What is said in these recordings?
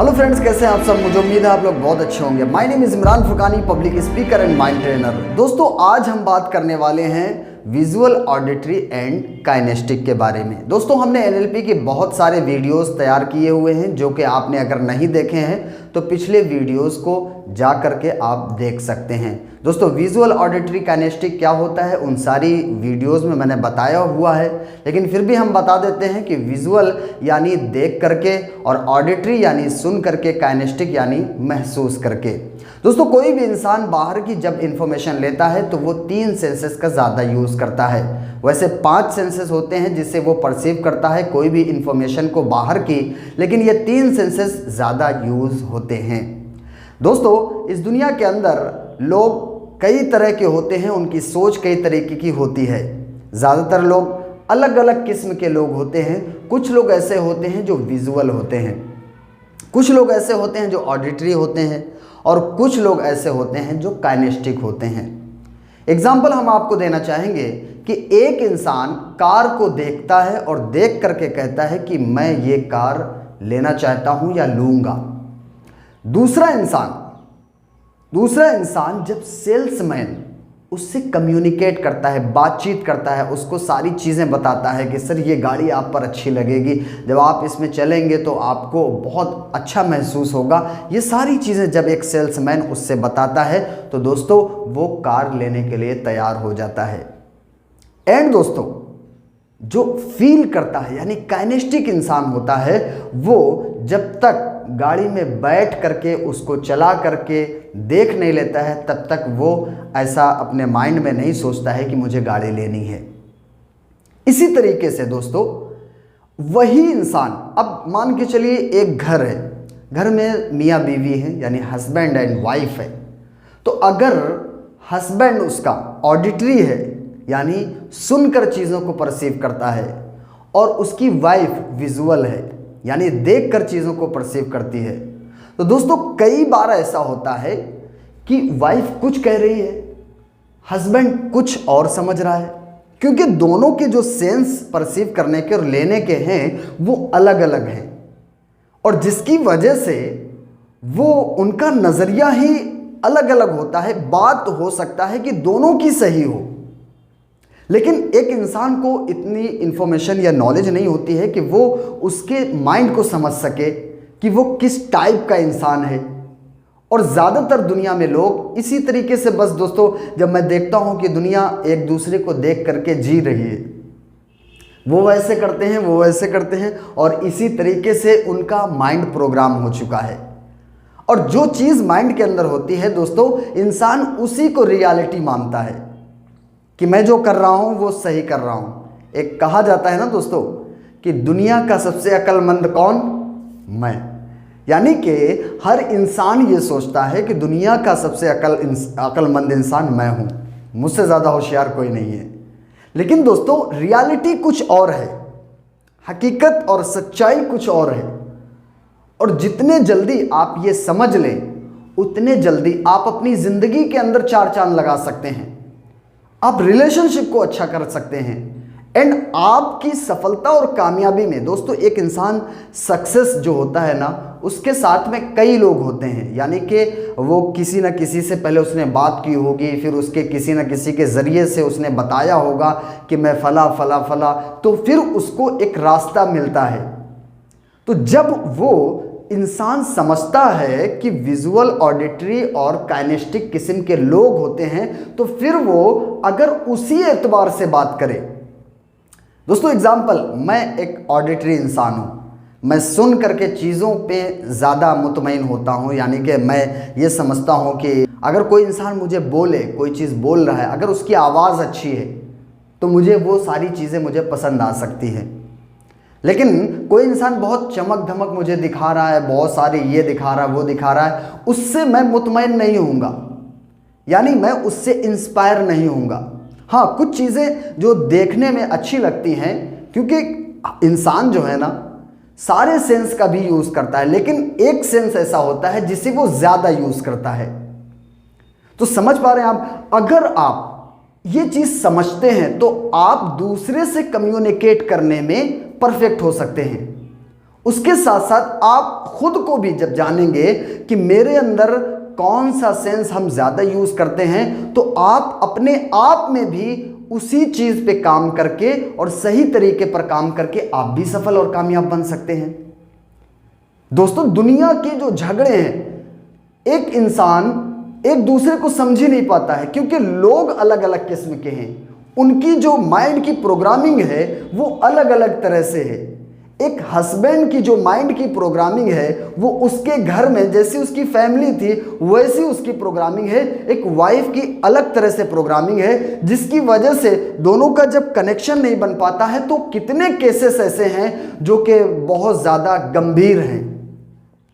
Hello friends, कैसे हैं आप सब। मुझे उम्मीद है आप लोग बहुत अच्छे होंगे। My name is Imran Furqani, public speaker and mind trainer. दोस्तों, आज हम बात करने वाले हैं विजुअल, ऑडिटरी एंड काइनेस्टिक के बारे में। दोस्तों, हमने एनएलपी के बहुत सारे वीडियोस तैयार किए हुए हैं, जो कि आपने अगर नहीं देखे हैं तो पिछले वीडियोस को जा करके आप देख सकते हैं। दोस्तों, विजुअल, ऑडिटरी, काइनेस्टिक क्या होता है उन सारी वीडियोस में मैंने बताया हुआ है, लेकिन फिर भी हम बता देते हैं कि विजुअल यानी देख करके, और ऑडिटरी यानी सुन करके, काइनेस्टिक यानी महसूस करके। दोस्तों, कोई भी इंसान बाहर की जब इंफॉर्मेशन लेता है तो वो 3 सेंसेस का ज़्यादा यूज़ करता है। वैसे 5 सेंसेस होते हैं जिससे वो परसीव करता है कोई भी इंफॉर्मेशन को बाहर की, लेकिन ये 3 सेंसेस ज़्यादा यूज़ होते हैं। दोस्तों, इस दुनिया के अंदर लोग कई तरह के होते हैं, उनकी सोच कई तरीके की होती है। ज़्यादातर लोग अलग अलग किस्म के लोग होते हैं। कुछ लोग ऐसे होते हैं जो विजुअल होते हैं, कुछ लोग ऐसे होते हैं जो ऑडिटरी होते हैं, और कुछ लोग ऐसे होते हैं जो काइनेस्टिक होते हैं। एग्जाम्पल हम आपको देना चाहेंगे कि एक इंसान कार को देखता है और देख करके कहता है कि मैं ये कार लेना चाहता हूँ या लूँगा। दूसरा इंसान जब सेल्समैन उससे कम्युनिकेट करता है, बातचीत करता है, उसको सारी चीज़ें बताता है कि सर ये गाड़ी आप पर अच्छी लगेगी, जब आप इसमें चलेंगे तो आपको बहुत अच्छा महसूस होगा, ये सारी चीज़ें जब एक सेल्समैन उससे बताता है तो दोस्तों वो कार लेने के लिए तैयार हो जाता है। एंड दोस्तों, जो फील करता है यानी काइनेस्टिक इंसान होता है, वो जब तक गाड़ी में बैठ करके उसको चला करके देख नहीं लेता है तब तक वो ऐसा अपने माइंड में नहीं सोचता है कि मुझे गाड़ी लेनी है। इसी तरीके से दोस्तों, वही इंसान, अब मान के चलिए एक घर है, घर में मियाँ बीवी हैं यानी हस्बैंड एंड वाइफ है। तो अगर हस्बैंड उसका ऑडिटरी है यानी सुनकर चीज़ों को परसीव करता है, और उसकी वाइफ विजुअल है यानी देखकर चीज़ों को परसीव करती है, तो दोस्तों कई बार ऐसा होता है कि वाइफ कुछ कह रही है, हस्बैंड कुछ और समझ रहा है, क्योंकि दोनों के जो सेंस परसीव करने के और लेने के हैं वो अलग अलग हैं, और जिसकी वजह से वो उनका नज़रिया ही अलग अलग होता है। बात हो सकता है कि दोनों की सही हो, लेकिन एक इंसान को इतनी इंफॉर्मेशन या नॉलेज नहीं होती है कि वो उसके माइंड को समझ सके कि वो किस टाइप का इंसान है। और ज़्यादातर दुनिया में लोग इसी तरीके से, बस दोस्तों, जब मैं देखता हूँ कि दुनिया एक दूसरे को देख करके जी रही है, वो वैसे करते हैं, वो वैसे करते हैं, और इसी तरीके से उनका माइंड प्रोग्राम हो चुका है। और जो चीज़ माइंड के अंदर होती है दोस्तों, इंसान उसी को रियलिटी मानता है कि मैं जो कर रहा हूँ वो सही कर रहा हूँ। एक कहा जाता है ना दोस्तों कि दुनिया का सबसे अक्लमंद कौन? मैं। यानी कि हर इंसान ये सोचता है कि दुनिया का सबसे अक्लमंद इंसान मैं हूँ, मुझसे ज़्यादा होशियार कोई नहीं है। लेकिन दोस्तों, रियलिटी कुछ और है, हकीकत और सच्चाई कुछ और है। और जितने जल्दी आप ये समझ लें उतने जल्दी आप अपनी ज़िंदगी के अंदर 4 चांद लगा सकते हैं, आप रिलेशनशिप को अच्छा कर सकते हैं, एंड आपकी सफलता और कामयाबी में दोस्तों, एक इंसान सक्सेस जो होता है ना, उसके साथ में कई लोग होते हैं। यानी कि वो किसी न किसी से पहले उसने बात की होगी, फिर उसके किसी न किसी के ज़रिए से उसने बताया होगा कि मैं फला फला फला, तो फिर उसको एक रास्ता मिलता है। तो जब वो इंसान समझता है कि विजुअल, ऑडिटरी और काइनेस्टिक किस्म के लोग होते हैं, तो फिर वो अगर उसी एतबार से बात करे, दोस्तों एग्जाम्पल, मैं एक ऑडिटरी इंसान हूँ, मैं सुन करके चीज़ों पे ज़्यादा मुतमईन होता हूँ। यानी कि मैं ये समझता हूँ कि अगर कोई इंसान मुझे बोले, कोई चीज़ बोल रहा है, अगर उसकी आवाज़ अच्छी है तो मुझे वो सारी चीज़ें मुझे पसंद आ सकती हैं। लेकिन कोई इंसान बहुत चमक धमक मुझे दिखा रहा है, बहुत सारे ये दिखा रहा है, वो दिखा रहा है, उससे मैं मुतमईन नहीं होऊंगा, यानी मैं उससे इंस्पायर नहीं होऊंगा। हाँ, कुछ चीज़ें जो देखने में अच्छी लगती हैं, क्योंकि इंसान जो है ना सारे सेंस का भी यूज़ करता है, लेकिन एक सेंस ऐसा होता है जिसे वो ज़्यादा यूज़ करता है। तो समझ पा रहे हैं आप? अगर आप ये चीज़ समझते हैं तो आप दूसरे से कम्युनिकेट करने में परफेक्ट हो सकते हैं। उसके साथ साथ आप खुद को भी जब जानेंगे कि मेरे अंदर कौन सा सेंस हम ज़्यादा यूज़ करते हैं, तो आप अपने आप में भी उसी चीज़ पे काम करके और सही तरीके पर काम करके आप भी सफल और कामयाब बन सकते हैं। दोस्तों, दुनिया के जो झगड़े हैं, एक इंसान एक दूसरे को समझ ही नहीं पाता है क्योंकि लोग अलग अलग किस्म के हैं। उनकी जो माइंड की प्रोग्रामिंग है वो अलग अलग तरह से है। एक हस्बैंड की जो माइंड की प्रोग्रामिंग है वो उसके घर में जैसी उसकी फैमिली थी वैसी उसकी प्रोग्रामिंग है। एक वाइफ की अलग तरह से प्रोग्रामिंग है, जिसकी वजह से दोनों का जब कनेक्शन नहीं बन पाता है तो कितने केसेस ऐसे हैं जो कि बहुत ज़्यादा गंभीर हैं।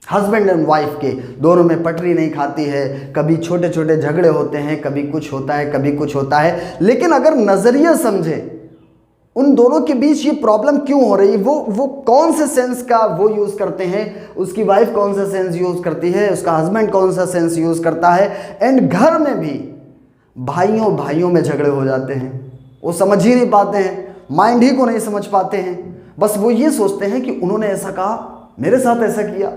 हस्बैंड एंड वाइफ के दोनों में पटरी नहीं खाती है, कभी छोटे छोटे झगड़े होते हैं, कभी कुछ होता है, कभी कुछ होता है। लेकिन अगर नज़रिया समझे उन दोनों के बीच ये प्रॉब्लम क्यों हो रही है, वो कौन से सेंस का वो यूज़ करते हैं, उसकी वाइफ कौन सा सेंस यूज़ करती है, उसका हस्बैंड कौन सा सेंस यूज़ करता है। एंड घर में भी भाइयों भाइयों में झगड़े हो जाते हैं, वो समझ ही नहीं पाते हैं, माइंड ही को नहीं समझ पाते हैं। बस वो ये सोचते हैं कि उन्होंने ऐसा कहा, मेरे साथ ऐसा किया।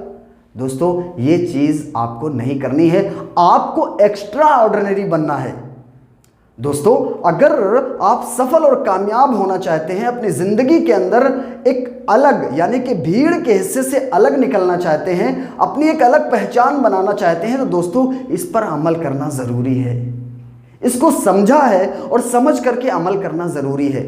दोस्तों, ये चीज़ आपको नहीं करनी है, आपको एक्स्ट्रा ऑर्डिनरी बनना है। दोस्तों, अगर आप सफल और कामयाब होना चाहते हैं, अपनी ज़िंदगी के अंदर एक अलग यानी कि भीड़ के हिस्से से अलग निकलना चाहते हैं, अपनी एक अलग पहचान बनाना चाहते हैं, तो दोस्तों इस पर अमल करना ज़रूरी है। इसको समझा है और समझ करके अमल करना ज़रूरी है,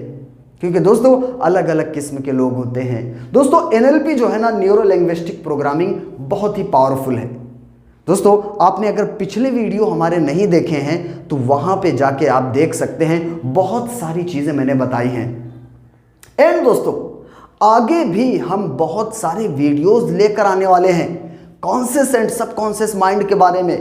क्योंकि दोस्तों अलग अलग किस्म के लोग होते हैं। दोस्तों, NLP जो है ना, न्यूरो लिंग्विस्टिक प्रोग्रामिंग, बहुत ही पावरफुल है। दोस्तों, आपने अगर पिछले वीडियो हमारे नहीं देखे हैं तो वहां पे जाके आप देख सकते हैं, बहुत सारी चीजें मैंने बताई हैं। एंड दोस्तों, आगे भी हम बहुत सारे वीडियोस लेकर आने वाले हैं कॉन्शियस एंड सबकॉन्शियस माइंड के बारे में,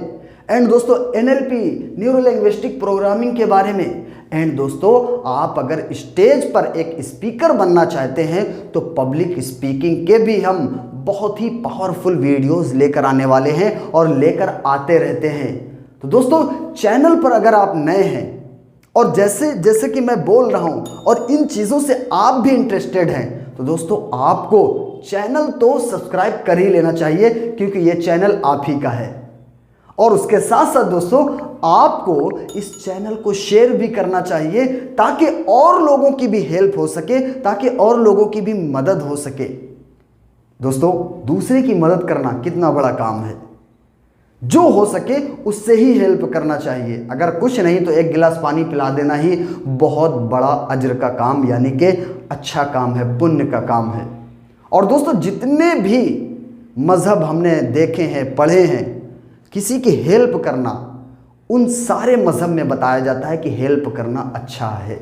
एंड दोस्तों NLP न्यूरो लिंग्विस्टिक प्रोग्रामिंग के बारे में। एंड दोस्तों, आप अगर स्टेज पर एक स्पीकर बनना चाहते हैं तो पब्लिक स्पीकिंग के भी हम बहुत ही पावरफुल वीडियोस लेकर आने वाले हैं और लेकर आते रहते हैं। तो दोस्तों, चैनल पर अगर आप नए हैं और जैसे कि मैं बोल रहा हूं और इन चीज़ों से आप भी इंटरेस्टेड हैं, तो दोस्तों आपको चैनल तो सब्सक्राइब कर ही लेना चाहिए, क्योंकि ये चैनल आप ही का है। और उसके साथ साथ दोस्तों, आपको इस चैनल को शेयर भी करना चाहिए ताकि और लोगों की भी हेल्प हो सके, ताकि और लोगों की भी मदद हो सके। दोस्तों, दूसरे की मदद करना कितना बड़ा काम है। जो हो सके उससे ही हेल्प करना चाहिए। अगर कुछ नहीं तो एक गिलास पानी पिला देना ही बहुत बड़ा अज्र का काम यानी कि अच्छा काम है, पुण्य का काम है। और दोस्तों, जितने भी मज़हब हमने देखे हैं, पढ़े हैं, किसी की हेल्प करना, उन सारे मज़हब में बताया जाता है कि हेल्प करना अच्छा है।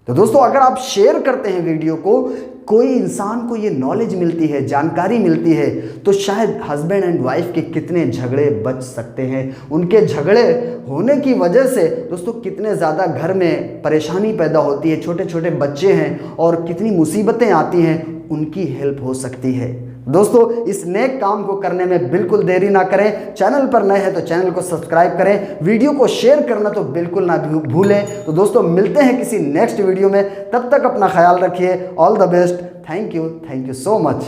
तो दोस्तों, अगर आप शेयर करते हैं वीडियो को, कोई इंसान को ये नॉलेज मिलती है, जानकारी मिलती है, तो शायद हस्बैंड एंड वाइफ के कितने झगड़े बच सकते हैं। उनके झगड़े होने की वजह से दोस्तों कितने ज़्यादा घर में परेशानी पैदा होती है, छोटे छोटे बच्चे हैं और कितनी मुसीबतें आती हैं, उनकी हेल्प हो सकती है। दोस्तों, इस नेक काम को करने में बिल्कुल देरी ना करें। चैनल पर नए हैं तो चैनल को सब्सक्राइब करें, वीडियो को शेयर करना तो बिल्कुल ना भूलें। तो दोस्तों, मिलते हैं किसी नेक्स्ट वीडियो में, तब तक अपना ख्याल रखिए। All the best. Thank you so much.